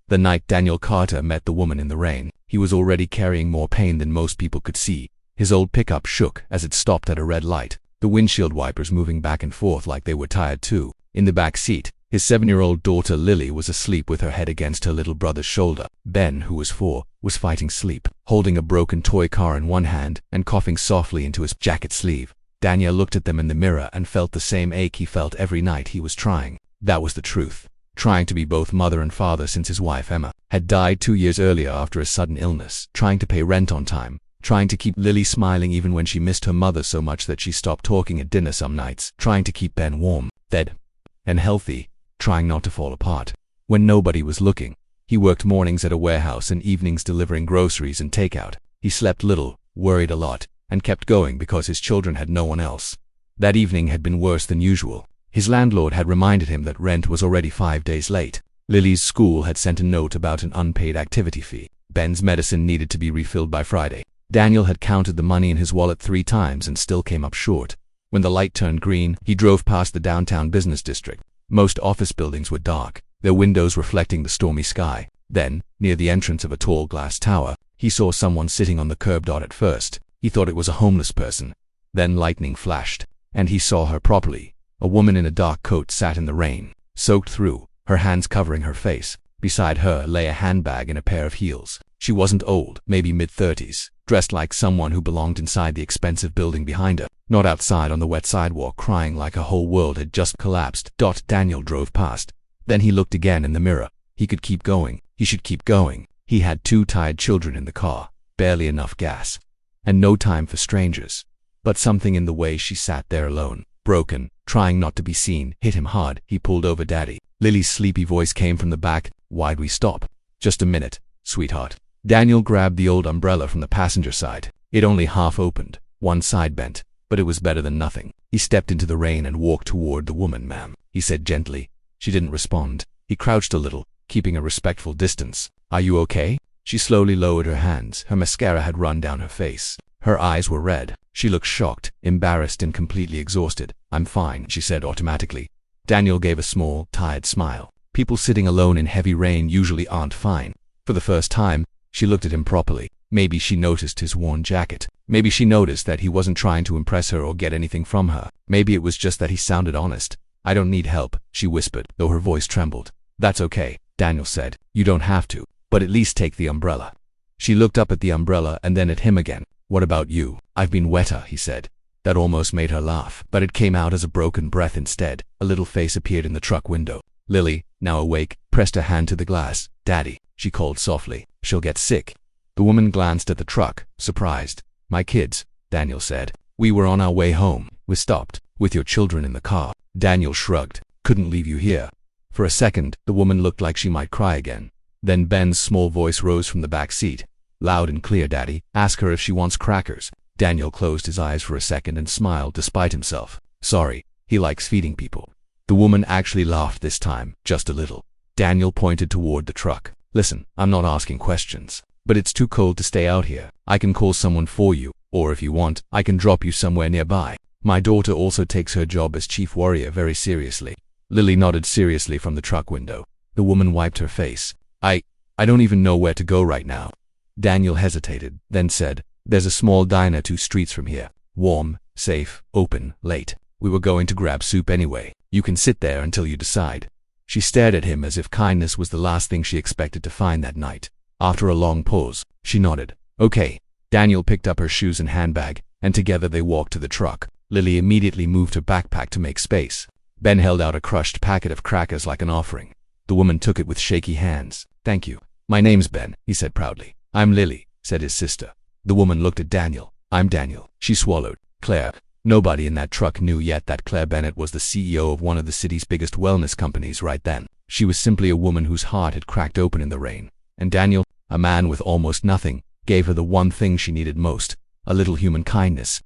The night Daniel Carter met the woman in the rain, he was already carrying more pain than most people could see. His old pickup shook as it stopped at a red light, the windshield wipers moving back and forth like they were tired too. In the back seat, his 7-year-old daughter Lily was asleep with her head against her little brother's shoulder. Ben, who was 4, was fighting sleep, holding a broken toy car in one hand and coughing softly into his jacket sleeve. Daniel looked at them in the mirror and felt the same ache he felt every night. He was trying. That was the truth. Trying to be both mother and father since his wife Emma had died 2 years earlier after a sudden illness, trying to pay rent on time, trying to keep Lily smiling even when she missed her mother so much that she stopped talking at dinner some nights, trying to keep Ben warm, fed, and healthy, trying not to fall apart. When nobody was looking, he worked mornings at a warehouse and evenings delivering groceries and takeout. He slept little, worried a lot, and kept going because his children had no one else. That evening had been worse than usual. His landlord had reminded him that rent was already 5 days late. Lily's school had sent a note about an unpaid activity fee. Ben's medicine needed to be refilled by Friday. Daniel had counted the money in his wallet 3 times and still came up short. When the light turned green, he drove past the downtown business district. Most office buildings were dark, their windows reflecting the stormy sky. Then, near the entrance of a tall glass tower, he saw someone sitting on the curb. At first, he thought it was a homeless person. Then lightning flashed, and he saw her properly. A woman in a dark coat sat in the rain, soaked through, her hands covering her face. Beside her lay a handbag and a pair of heels. She wasn't old, maybe mid-30s, dressed like someone who belonged inside the expensive building behind her, not outside on the wet sidewalk crying like her whole world had just collapsed. Daniel drove past. Then he looked again in the mirror. He could keep going. He should keep going. He had 2 tired children in the car, barely enough gas, and no time for strangers. But something in the way she sat there alone, broken, trying not to be seen, hit him hard. He pulled over. Daddy. Lily's sleepy voice came from the back. Why'd we stop? Just a minute, sweetheart. Daniel grabbed the old umbrella from the passenger side. It only half opened, one side bent, but it was better than nothing. He stepped into the rain and walked toward the woman. Ma'am, he said gently. She didn't respond. He crouched a little, keeping a respectful distance. Are you okay? She slowly lowered her hands. Her mascara had run down her face. Her eyes were red. She looked shocked, embarrassed, and completely exhausted. I'm fine, she said automatically. Daniel gave a small, tired smile. People sitting alone in heavy rain usually aren't fine. For the first time, she looked at him properly. Maybe she noticed his worn jacket. Maybe she noticed that he wasn't trying to impress her or get anything from her. Maybe it was just that he sounded honest. I don't need help, she whispered, though her voice trembled. That's okay, Daniel said. You don't have to, but at least take the umbrella. She looked up at the umbrella and then at him again. What about you? I've been wetter, he said. That almost made her laugh, but it came out as a broken breath instead. A little face appeared in the truck window. Lily, now awake, pressed her hand to the glass. Daddy, she called softly. She'll get sick. The woman glanced at the truck, surprised. My kids, Daniel said. We were on our way home. We stopped, with your children in the car. Daniel shrugged. Couldn't leave you here. For a second, the woman looked like she might cry again. Then Ben's small voice rose from the back seat. Loud and clear, Daddy. Ask her if she wants crackers. Daniel closed his eyes for a second and smiled despite himself. Sorry, he likes feeding people. The woman actually laughed this time, just a little. Daniel pointed toward the truck. Listen, I'm not asking questions, but it's too cold to stay out here. I can call someone for you, or if you want, I can drop you somewhere nearby. My daughter also takes her job as chief warrior very seriously. Lily nodded seriously from the truck window. The woman wiped her face. I don't even know where to go right now. Daniel hesitated, then said, There's a small diner 2 streets from here. Warm, safe, open, late. We were going to grab soup anyway. You can sit there until you decide. She stared at him as if kindness was the last thing she expected to find that night. After a long pause, she nodded. Okay. Daniel picked up her shoes and handbag, and together they walked to the truck. Lily immediately moved her backpack to make space. Ben held out a crushed packet of crackers like an offering. The woman took it with shaky hands. Thank you. My name's Ben, he said proudly. I'm Lily, said his sister. The woman looked at Daniel. I'm Daniel. She swallowed. Claire. Nobody in that truck knew yet that Claire Bennett was the CEO of one of the city's biggest wellness companies right then. She was simply a woman whose heart had cracked open in the rain. And Daniel, a man with almost nothing, gave her the one thing she needed most, a little human kindness.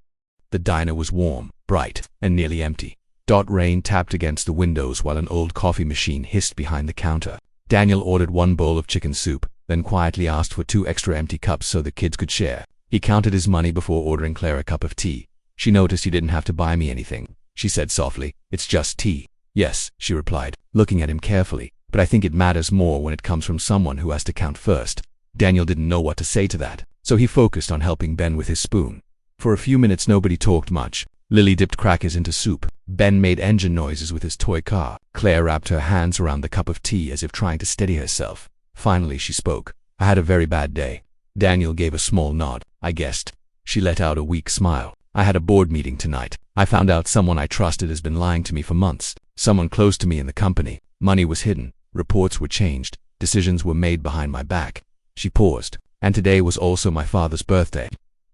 The diner was warm, bright, and nearly empty. Rain tapped against the windows while an old coffee machine hissed behind the counter. Daniel ordered 1 bowl of chicken soup, then quietly asked for 2 extra empty cups so the kids could share. He counted his money before ordering Claire a cup of tea. She noticed you didn't have to buy me anything, she said softly. It's just tea. Yes, she replied, looking at him carefully. but I think it matters more when it comes from someone who has to count first. Daniel didn't know what to say to that, so he focused on helping Ben with his spoon. For a few minutes nobody talked much. Lily dipped crackers into soup. Ben made engine noises with his toy car. Claire wrapped her hands around the cup of tea as if trying to steady herself. Finally she spoke. I had a very bad day. Daniel gave a small nod. I guessed. She let out a weak smile. I had a board meeting tonight. I found out someone I trusted has been lying to me for months. Someone close to me in the company. Money was hidden. Reports were changed. Decisions were made behind my back. She paused. And today was also my father's birthday.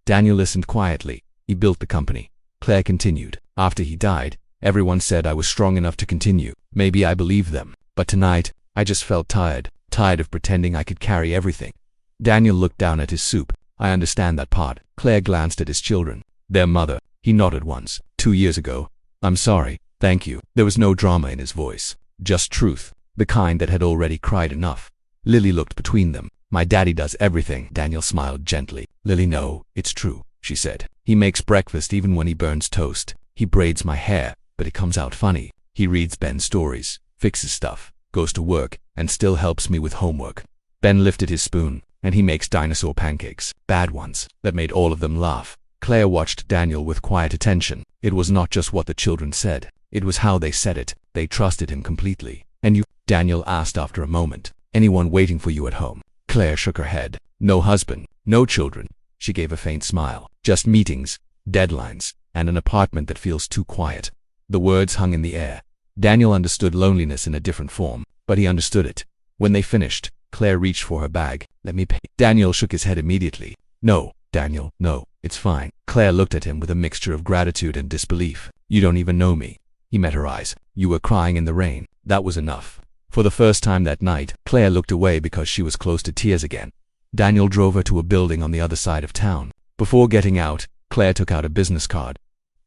Daniel listened quietly. He built the company. Claire continued. After he died, everyone said I was strong enough to continue. Maybe I believed them. But tonight, I just felt tired. Tired of pretending I could carry everything. Daniel looked down at his soup. I understand that part. Claire glanced at his children. Their mother. He nodded once. 2 years ago. I'm sorry. Thank you. There was no drama in his voice. Just truth. The kind that had already cried enough. Lily looked between them. My daddy does everything. Daniel smiled gently. Lily, no, it's true, she said. He makes breakfast even when he burns toast. He braids my hair, but it comes out funny. He reads Ben stories, fixes stuff, goes to work, and still helps me with homework. Ben lifted his spoon, and he makes dinosaur pancakes, bad ones, that made all of them laugh. Claire watched Daniel with quiet attention. It was not just what the children said. It was how they said it. They trusted him completely. And you? Daniel asked after a moment. Anyone waiting for you at home? Claire shook her head. No husband, no children. She gave a faint smile. Just meetings, deadlines, and an apartment that feels too quiet. The words hung in the air. Daniel understood loneliness in a different form, but he understood it. When they finished, Claire reached for her bag. Let me pay. Daniel shook his head immediately. No, Daniel, no, it's fine. Claire looked at him with a mixture of gratitude and disbelief. You don't even know me. He met her eyes. You were crying in the rain. That was enough. For the first time that night, Claire looked away because she was close to tears again. Daniel drove her to a building on the other side of town. Before getting out, Claire took out a business card.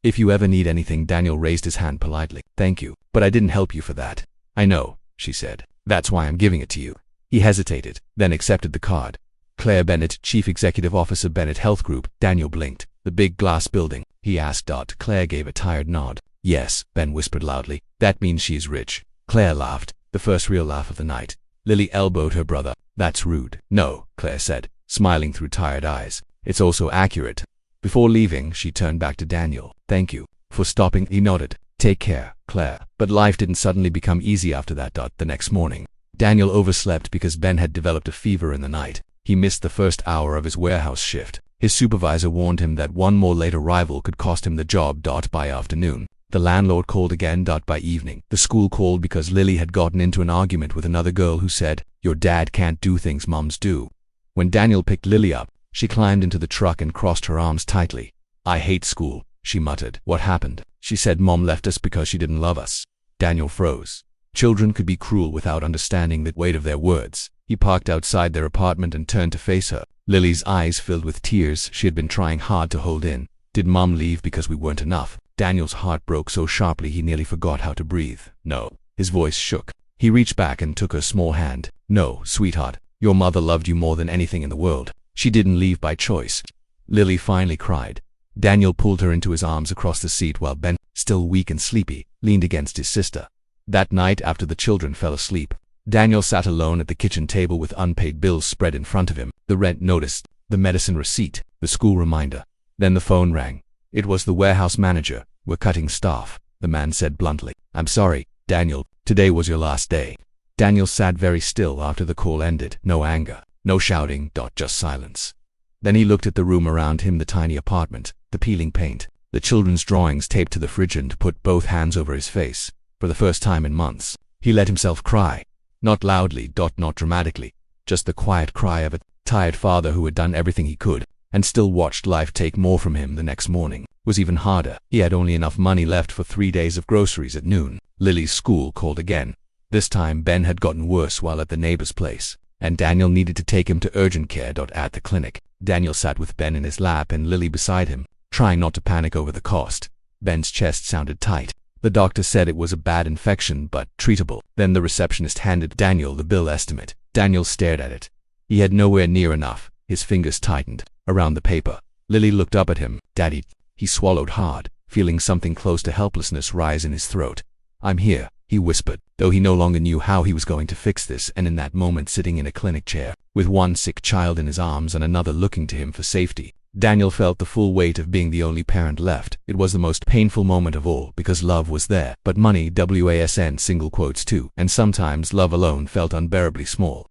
If you ever need anything, Daniel raised his hand politely. Thank you, but I didn't help you for that. I know, she said. That's why I'm giving it to you. He hesitated, then accepted the card. Claire Bennett, Chief Executive Officer, Bennett Health Group. Daniel blinked. The big glass building, he asked. Claire gave a tired nod. Yes, Ben whispered loudly. That means she's rich. Claire laughed, the first real laugh of the night. Lily elbowed her brother. That's rude. No, Claire said, smiling through tired eyes. It's also accurate. Before leaving, she turned back to Daniel. Thank you for stopping. He nodded. Take care, Claire. But life didn't suddenly become easy after that. The next morning, Daniel overslept because Ben had developed a fever in the night. He missed the first hour of his warehouse shift. His supervisor warned him that one more late arrival could cost him the job. By afternoon, the landlord called again. By evening, the school called because Lily had gotten into an argument with another girl who said, your dad can't do things moms do. When Daniel picked Lily up, she climbed into the truck and crossed her arms tightly. I hate school, she muttered. What happened? She said Mom left us because she didn't love us. Daniel froze. Children could be cruel without understanding the weight of their words. He parked outside their apartment and turned to face her. Lily's eyes filled with tears she had been trying hard to hold in. Did Mom leave because we weren't enough? Daniel's heart broke so sharply he nearly forgot how to breathe. No. His voice shook. He reached back and took her small hand. No, sweetheart. Your mother loved you more than anything in the world. She didn't leave by choice. Lily finally cried. Daniel pulled her into his arms across the seat while Ben, still weak and sleepy, leaned against his sister. That night, after the children fell asleep, Daniel sat alone at the kitchen table with unpaid bills spread in front of him. The rent notice, the medicine receipt, the school reminder. Then the phone rang. It was the warehouse manager. We're cutting staff, the man said bluntly. I'm sorry, Daniel, today was your last day. Daniel sat very still after the call ended. No anger, no shouting, just silence. Then he looked at the room around him, the tiny apartment, the peeling paint, the children's drawings taped to the fridge, and put both hands over his face. For the first time in months, he let himself cry. Not loudly, not dramatically, just the quiet cry of a tired father who had done everything he could, and still watched life take more from him. The next morning was even harder. He had only enough money left for 3 days of groceries. At noon, Lily's school called again. This time Ben had gotten worse while at the neighbor's place, and Daniel needed to take him to urgent care. At the clinic, Daniel sat with Ben in his lap and Lily beside him, trying not to panic over the cost. Ben's chest sounded tight. The doctor said it was a bad infection, but treatable. Then the receptionist handed Daniel the bill estimate. Daniel stared at it. He had nowhere near enough. His fingers tightened around the paper. Lily looked up at him. Daddy. He swallowed hard, feeling something close to helplessness rise in his throat. I'm here, he whispered, though he no longer knew how he was going to fix this. And in that moment, sitting in a clinic chair, with one sick child in his arms and another looking to him for safety, Daniel felt the full weight of being the only parent left. It was the most painful moment of all, because love was there, but money, WASN single quotes too, and sometimes love alone felt unbearably small.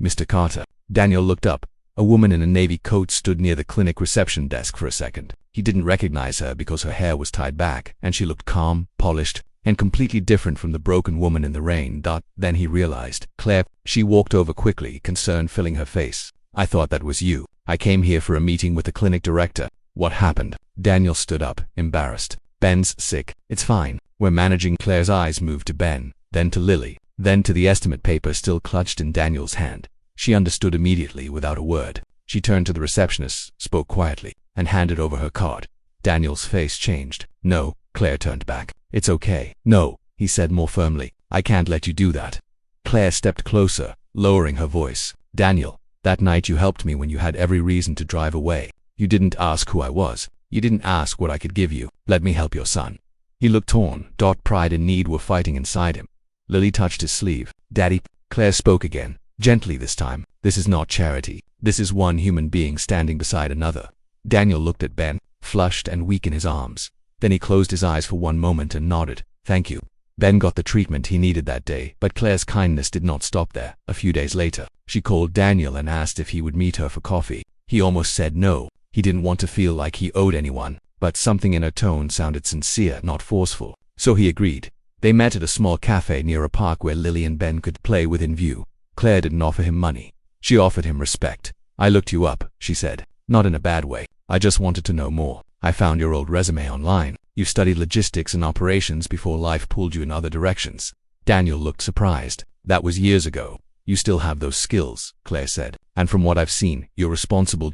Mr. Carter. Daniel looked up. A woman in a navy coat stood near the clinic reception desk for a second. He didn't recognize her because her hair was tied back, and she looked calm, polished, and completely different from the broken woman in the rain. Then he realized. Claire. She walked over quickly, concern filling her face. I thought that was you. I came here for a meeting with the clinic director. What happened? Daniel stood up, embarrassed. Ben's sick. It's fine. We're managing. Claire's eyes moved to Ben, then to Lily, then to the estimate paper still clutched in Daniel's hand. She understood immediately without a word. She turned to the receptionist, spoke quietly, and handed over her card. Daniel's face changed. No, Claire turned back. It's okay. No, he said more firmly. I can't let you do that. Claire stepped closer, lowering her voice. Daniel, that night you helped me when you had every reason to drive away. You didn't ask who I was. You didn't ask what I could give you. Let me help your son. He looked torn. Pride and need were fighting inside him. Lily touched his sleeve. Daddy. Claire spoke again, gently this time. This is not charity. This is one human being standing beside another. Daniel looked at Ben, flushed and weak in his arms. Then he closed his eyes for one moment and nodded. Thank you. Ben got the treatment he needed that day, but Claire's kindness did not stop there. A few days later, she called Daniel and asked if he would meet her for coffee. He almost said no. He didn't want to feel like he owed anyone, but something in her tone sounded sincere, not forceful. So he agreed. They met at a small cafe near a park where Lily and Ben could play within view. Claire didn't offer him money. She offered him respect. I looked you up, she said. Not in a bad way. I just wanted to know more. I found your old resume online. You studied logistics and operations before life pulled you in other directions. Daniel looked surprised. That was years ago. You still have those skills, Claire said. And from what I've seen, you're responsible.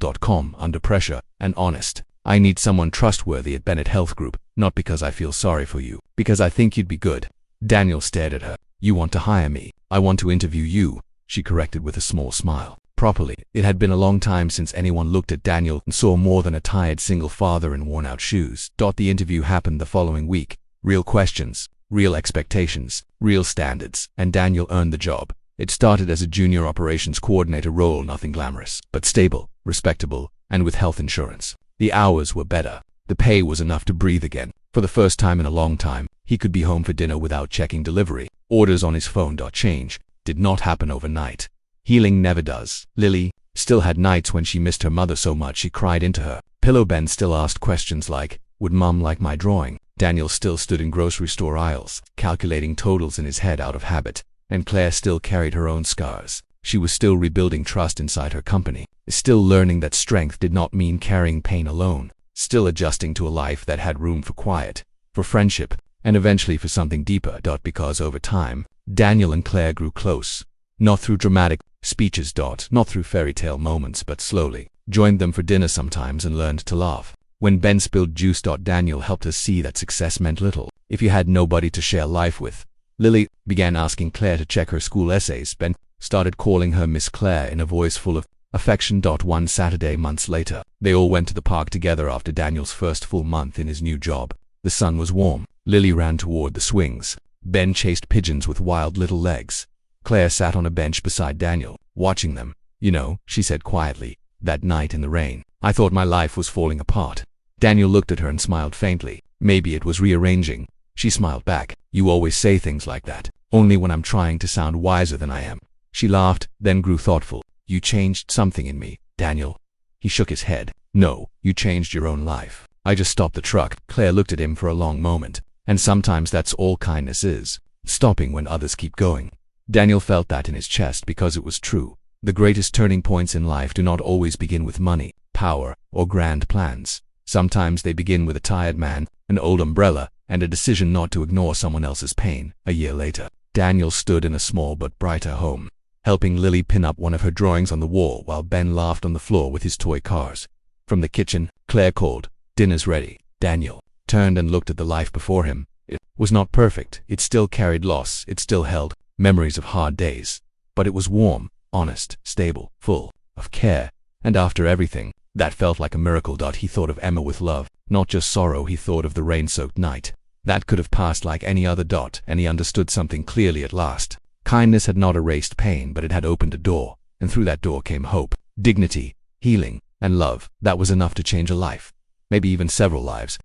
Under pressure, and honest. I need someone trustworthy at Bennett Health Group, not because I feel sorry for you, because I think you'd be good. Daniel stared at her. You want to hire me. I want to interview you, she corrected with a small smile. Properly. It had been a long time since anyone looked at Daniel and saw more than a tired single father in worn-out shoes. The interview happened the following week. Real questions, real expectations, real standards, and Daniel earned the job. It started as a junior operations coordinator role, nothing glamorous, but stable, respectable, and with health insurance. The hours were better. The pay was enough to breathe again. For the first time in a long time, he could be home for dinner without checking delivery. Orders on his phone. Change did not happen overnight. Healing never does. Lily still had nights when she missed her mother so much she cried into her pillow. Ben still asked questions like, would Mom like my drawing? Daniel still stood in grocery store aisles, calculating totals in his head out of habit. And Claire still carried her own scars. She was still rebuilding trust inside her company, still learning that strength did not mean carrying pain alone, still adjusting to a life that had room for quiet, for friendship, and eventually for something deeper. Because over time, Daniel and Claire grew close. Not through dramatic speeches. Not through fairy tale moments, but slowly. Joined them for dinner sometimes and learned to laugh. When Ben spilled juice. Daniel helped her see that success meant little if you had nobody to share life with. Lily began asking Claire to check her school essays. Ben started calling her Miss Claire in a voice full of affection. One Saturday months later, they all went to the park together after Daniel's first full month in his new job. The sun was warm. Lily ran toward the swings. Ben chased pigeons with wild little legs. Claire sat on a bench beside Daniel, watching them. You know, she said quietly, that night in the rain, I thought my life was falling apart. Daniel looked at her and smiled faintly. Maybe it was rearranging. She smiled back. You always say things like that, only when I'm trying to sound wiser than I am. She laughed, then grew thoughtful. You changed something in me, Daniel. He shook his head. No, you changed your own life. I just stopped the truck. Claire looked at him for a long moment. And sometimes that's all kindness is. Stopping when others keep going. Daniel felt that in his chest because it was true. The greatest turning points in life do not always begin with money, power, or grand plans. Sometimes they begin with a tired man, an old umbrella, and a decision not to ignore someone else's pain. A year later, Daniel stood in a small but brighter home, helping Lily pin up one of her drawings on the wall while Ben laughed on the floor with his toy cars. From the kitchen, Claire called, "Dinner's ready." Daniel turned and looked at the life before him. It was not perfect. It still carried loss. It still held memories of hard days. But it was warm, honest, stable, full of care. And after everything, that felt like a miracle. He thought of Emma with love, not just sorrow. He thought of the rain-soaked night, That could have passed like any other dot, and he understood something clearly at last. Kindness had not erased pain, but it had opened a door, and through that door came hope, dignity, healing, and love. That was enough to change a life, maybe even several lives.